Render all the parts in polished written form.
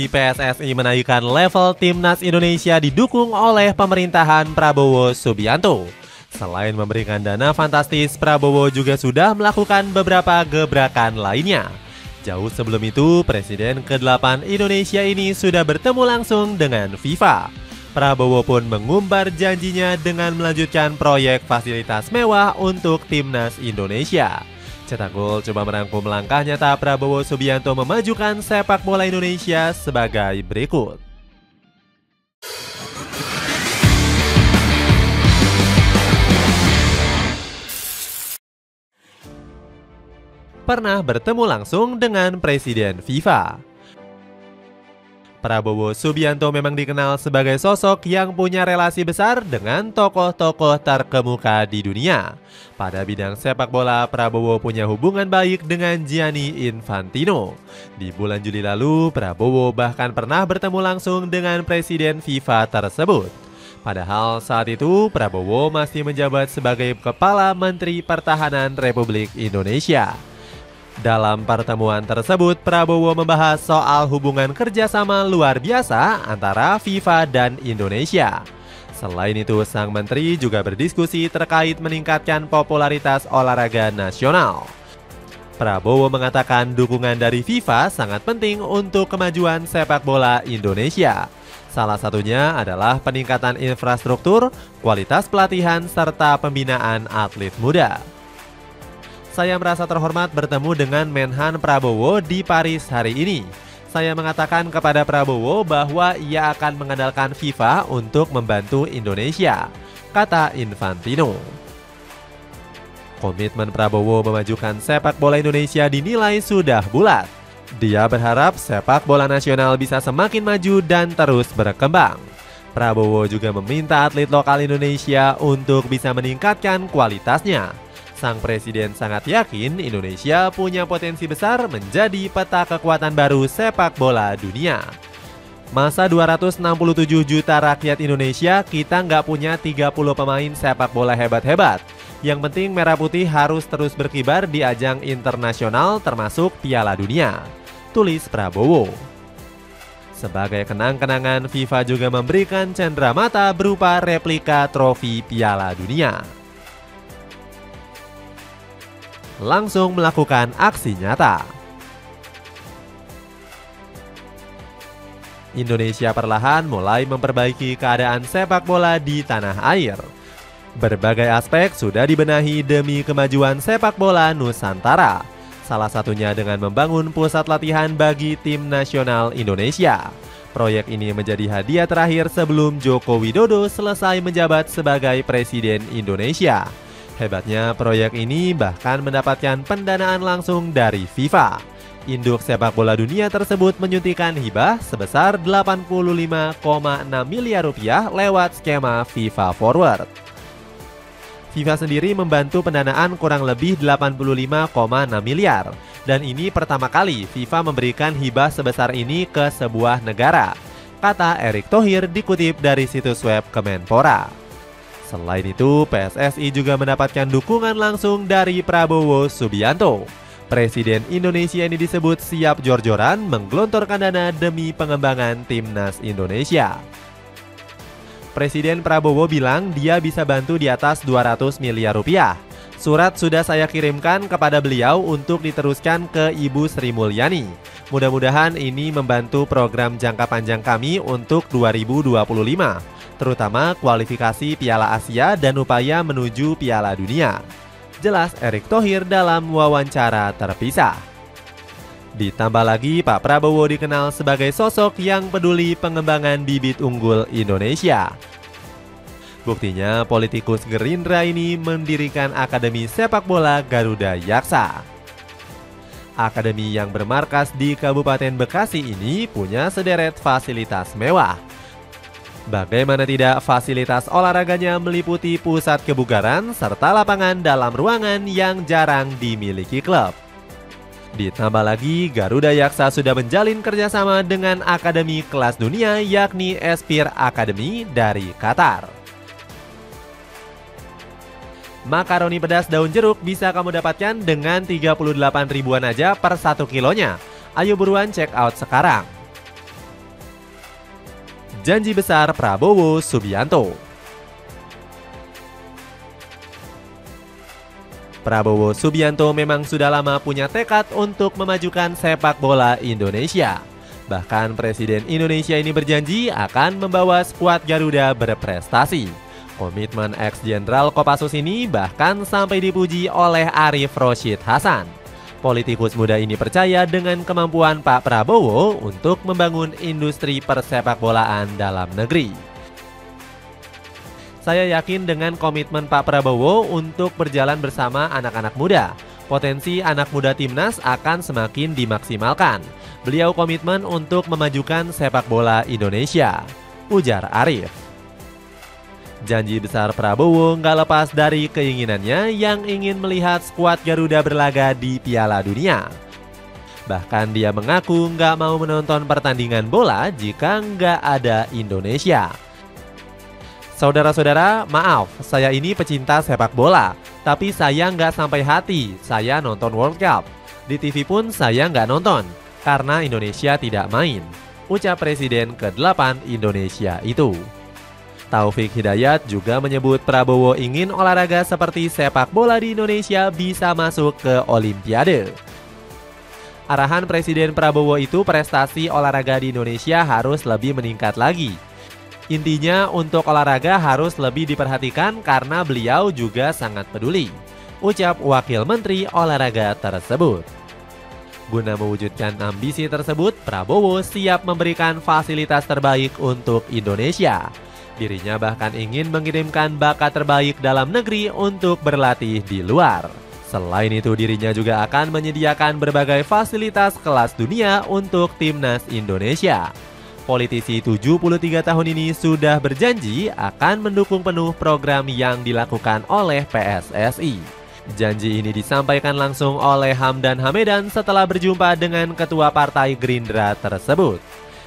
resmi PSSI menaikkan level timnas Indonesia didukung oleh pemerintahan Prabowo Subianto. Selain memberikan dana fantastis, Prabowo juga sudah melakukan beberapa gebrakan lainnya. Jauh sebelum itu, Presiden ke-8 Indonesia ini sudah bertemu langsung dengan FIFA. Prabowo pun mengumbar janjinya dengan melanjutkan proyek fasilitas mewah untuk timnas Indonesia. Cetak Gol coba merangkum langkah nyata Prabowo Subianto memajukan sepak bola Indonesia sebagai berikut. Pernah bertemu langsung dengan Presiden FIFA. Prabowo Subianto memang dikenal sebagai sosok yang punya relasi besar dengan tokoh-tokoh terkemuka di dunia. Pada bidang sepak bola, Prabowo punya hubungan baik dengan Gianni Infantino. Di bulan Juli lalu, Prabowo bahkan pernah bertemu langsung dengan Presiden FIFA tersebut. Padahal saat itu, Prabowo masih menjabat sebagai Kepala Menteri Pertahanan Republik Indonesia. Dalam pertemuan tersebut, Prabowo membahas soal hubungan kerjasama luar biasa antara FIFA dan Indonesia. Selain itu, sang menteri juga berdiskusi terkait meningkatkan popularitas olahraga nasional. Prabowo mengatakan dukungan dari FIFA sangat penting untuk kemajuan sepak bola Indonesia. Salah satunya adalah peningkatan infrastruktur, kualitas pelatihan, serta pembinaan atlet muda. Saya merasa terhormat bertemu dengan Menhan Prabowo di Paris hari ini. Saya mengatakan kepada Prabowo bahwa ia akan mengandalkan FIFA untuk membantu Indonesia, kata Infantino. Komitmen Prabowo memajukan sepak bola Indonesia dinilai sudah bulat. Dia berharap sepak bola nasional bisa semakin maju dan terus berkembang. Prabowo juga meminta atlet lokal Indonesia untuk bisa meningkatkan kualitasnya. Sang presiden sangat yakin Indonesia punya potensi besar menjadi peta kekuatan baru sepak bola dunia. Masa 267 juta rakyat Indonesia, kita nggak punya 30 pemain sepak bola hebat-hebat. Yang penting Merah Putih harus terus berkibar di ajang internasional termasuk Piala Dunia, tulis Prabowo. Sebagai kenang-kenangan, FIFA juga memberikan cenderamata berupa replika trofi Piala Dunia. Langsung melakukan aksi nyata. Indonesia perlahan mulai memperbaiki keadaan sepak bola di tanah air. Berbagai aspek sudah dibenahi demi kemajuan sepak bola Nusantara. Salah satunya dengan membangun pusat latihan bagi tim nasional Indonesia. Proyek ini menjadi hadiah terakhir sebelum Joko Widodo selesai menjabat sebagai Presiden Indonesia. Hebatnya proyek ini bahkan mendapatkan pendanaan langsung dari FIFA. Induk sepak bola dunia tersebut menyuntikkan hibah sebesar 85,6 miliar rupiah lewat skema FIFA Forward. FIFA sendiri membantu pendanaan kurang lebih 85,6 miliar. Dan ini pertama kali FIFA memberikan hibah sebesar ini ke sebuah negara, kata Erick Thohir dikutip dari situs web Kemenpora. Selain itu, PSSI juga mendapatkan dukungan langsung dari Prabowo Subianto. Presiden Indonesia ini disebut siap jor-joran menggelontorkan dana demi pengembangan timnas Indonesia. Presiden Prabowo bilang dia bisa bantu di atas 200 miliar rupiah. Surat sudah saya kirimkan kepada beliau untuk diteruskan ke Ibu Sri Mulyani. Mudah-mudahan ini membantu program jangka panjang kami untuk 2025. Terutama kualifikasi Piala Asia dan upaya menuju Piala Dunia, jelas Erick Thohir dalam wawancara terpisah. Ditambah lagi, Pak Prabowo dikenal sebagai sosok yang peduli pengembangan bibit unggul Indonesia. Buktinya, politikus Gerindra ini mendirikan Akademi Sepak Bola Garuda Yaksa. Akademi yang bermarkas di Kabupaten Bekasi ini punya sederet fasilitas mewah. Bagaimana tidak, fasilitas olahraganya meliputi pusat kebugaran serta lapangan dalam ruangan yang jarang dimiliki klub. Ditambah lagi, Garuda Yaksa sudah menjalin kerjasama dengan akademi kelas dunia yakni Espire Academy dari Qatar. Makaroni pedas daun jeruk bisa kamu dapatkan dengan 38 ribuan aja per 1 kilonya. Ayo buruan check out sekarang. Janji besar Prabowo Subianto. Prabowo Subianto memang sudah lama punya tekad untuk memajukan sepak bola Indonesia. Bahkan Presiden Indonesia ini berjanji akan membawa skuad Garuda berprestasi. Komitmen ex-jenderal Kopassus ini bahkan sampai dipuji oleh Arief Rashid Hasan. Politikus muda ini percaya dengan kemampuan Pak Prabowo untuk membangun industri persepakbolaan dalam negeri. Saya yakin dengan komitmen Pak Prabowo untuk berjalan bersama anak-anak muda, potensi anak muda timnas akan semakin dimaksimalkan. Beliau komitmen untuk memajukan sepak bola Indonesia, ujar Arief. Janji besar Prabowo nggak lepas dari keinginannya yang ingin melihat skuad Garuda berlaga di Piala Dunia. Bahkan dia mengaku nggak mau menonton pertandingan bola jika nggak ada Indonesia. Saudara-saudara, maaf, saya ini pecinta sepak bola, tapi saya nggak sampai hati, saya nonton World Cup. Di TV pun saya nggak nonton, karena Indonesia tidak main, ucap Presiden ke-8 Indonesia itu. Taufik Hidayat juga menyebut Prabowo ingin olahraga seperti sepak bola di Indonesia bisa masuk ke Olimpiade. Arahan Presiden Prabowo itu prestasi olahraga di Indonesia harus lebih meningkat lagi. Intinya untuk olahraga harus lebih diperhatikan karena beliau juga sangat peduli, ucap Wakil Menteri Olahraga tersebut. Guna mewujudkan ambisi tersebut, Prabowo siap memberikan fasilitas terbaik untuk Indonesia. Dirinya bahkan ingin mengirimkan bakat terbaik dalam negeri untuk berlatih di luar. Selain itu, dirinya juga akan menyediakan berbagai fasilitas kelas dunia untuk timnas Indonesia. Politisi 73 tahun ini sudah berjanji akan mendukung penuh program yang dilakukan oleh PSSI. Janji ini disampaikan langsung oleh Hamdan Hamedan setelah berjumpa dengan Ketua Partai Gerindra tersebut.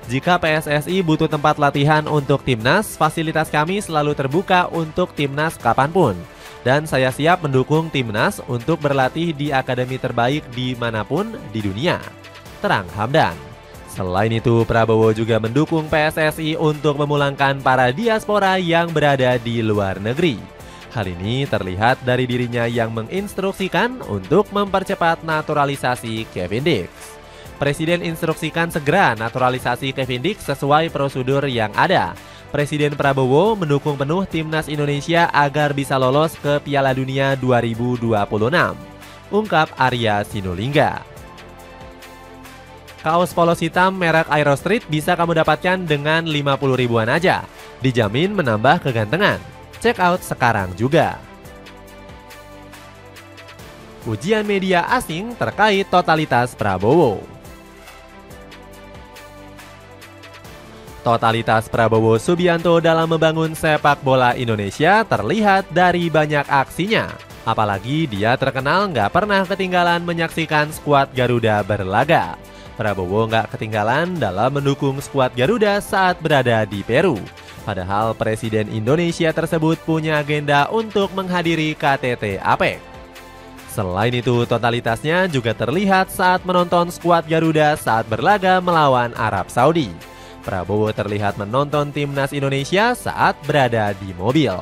Jika PSSI butuh tempat latihan untuk timnas, fasilitas kami selalu terbuka untuk timnas kapanpun. Dan saya siap mendukung timnas untuk berlatih di akademi terbaik dimanapun di dunia, terang Hamdan. Selain itu, Prabowo juga mendukung PSSI untuk memulangkan para diaspora yang berada di luar negeri. Hal ini terlihat dari dirinya yang menginstruksikan untuk mempercepat naturalisasi Kevin Dix. Presiden instruksikan segera naturalisasi Kevin Dix sesuai prosedur yang ada. Presiden Prabowo mendukung penuh timnas Indonesia agar bisa lolos ke Piala Dunia 2026, ungkap Arya Sinulinga. Kaos polos hitam merek Aero Street bisa kamu dapatkan dengan 50 ribuan aja. Dijamin menambah kegantengan. Check out sekarang juga. Ujian media asing terkait totalitas Prabowo. Totalitas Prabowo Subianto dalam membangun sepak bola Indonesia terlihat dari banyak aksinya. Apalagi dia terkenal nggak pernah ketinggalan menyaksikan skuad Garuda berlaga. Prabowo nggak ketinggalan dalam mendukung skuad Garuda saat berada di Peru. Padahal Presiden Indonesia tersebut punya agenda untuk menghadiri KTT APEC. Selain itu, totalitasnya juga terlihat saat menonton skuad Garuda saat berlaga melawan Arab Saudi. Prabowo terlihat menonton timnas Indonesia saat berada di mobil.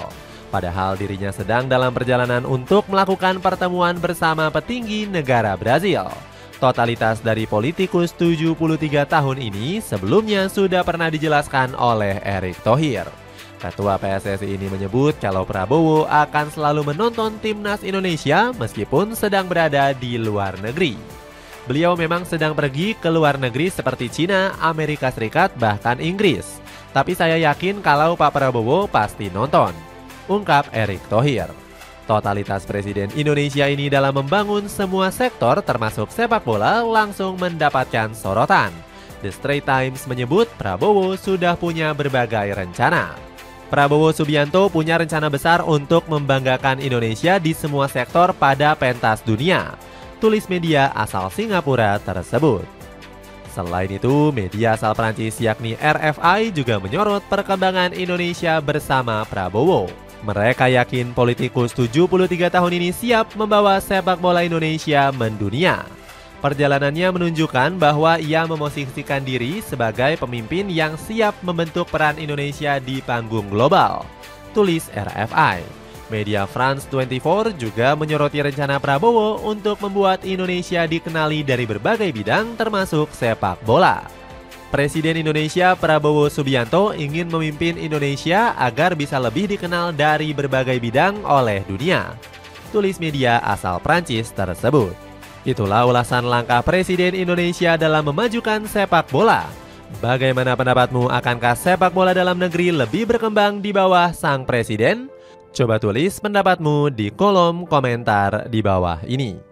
Padahal dirinya sedang dalam perjalanan untuk melakukan pertemuan bersama petinggi negara Brazil. Totalitas dari politikus 73 tahun ini sebelumnya sudah pernah dijelaskan oleh Erick Thohir. Ketua PSSI ini menyebut kalau Prabowo akan selalu menonton timnas Indonesia meskipun sedang berada di luar negeri. Beliau memang sedang pergi ke luar negeri seperti Cina, Amerika Serikat, bahkan Inggris. Tapi saya yakin kalau Pak Prabowo pasti nonton, ungkap Erick Thohir. Totalitas Presiden Indonesia ini dalam membangun semua sektor termasuk sepak bola langsung mendapatkan sorotan. The Straits Times menyebut Prabowo sudah punya berbagai rencana. Prabowo Subianto punya rencana besar untuk membanggakan Indonesia di semua sektor pada pentas dunia, tulis media asal Singapura tersebut. Selain itu, media asal Prancis yakni RFI juga menyorot perkembangan Indonesia bersama Prabowo. Mereka yakin politikus 73 tahun ini siap membawa sepak bola Indonesia mendunia. Perjalanannya menunjukkan bahwa ia memosisikan diri sebagai pemimpin yang siap membentuk peran Indonesia di panggung global, tulis RFI. Media France 24 juga menyoroti rencana Prabowo untuk membuat Indonesia dikenali dari berbagai bidang termasuk sepak bola. Presiden Indonesia Prabowo Subianto ingin memimpin Indonesia agar bisa lebih dikenal dari berbagai bidang oleh dunia, tulis media asal Prancis tersebut. Itulah ulasan langkah Presiden Indonesia dalam memajukan sepak bola. Bagaimana pendapatmu, akankah sepak bola dalam negeri lebih berkembang di bawah sang presiden? Coba tulis pendapatmu di kolom komentar di bawah ini.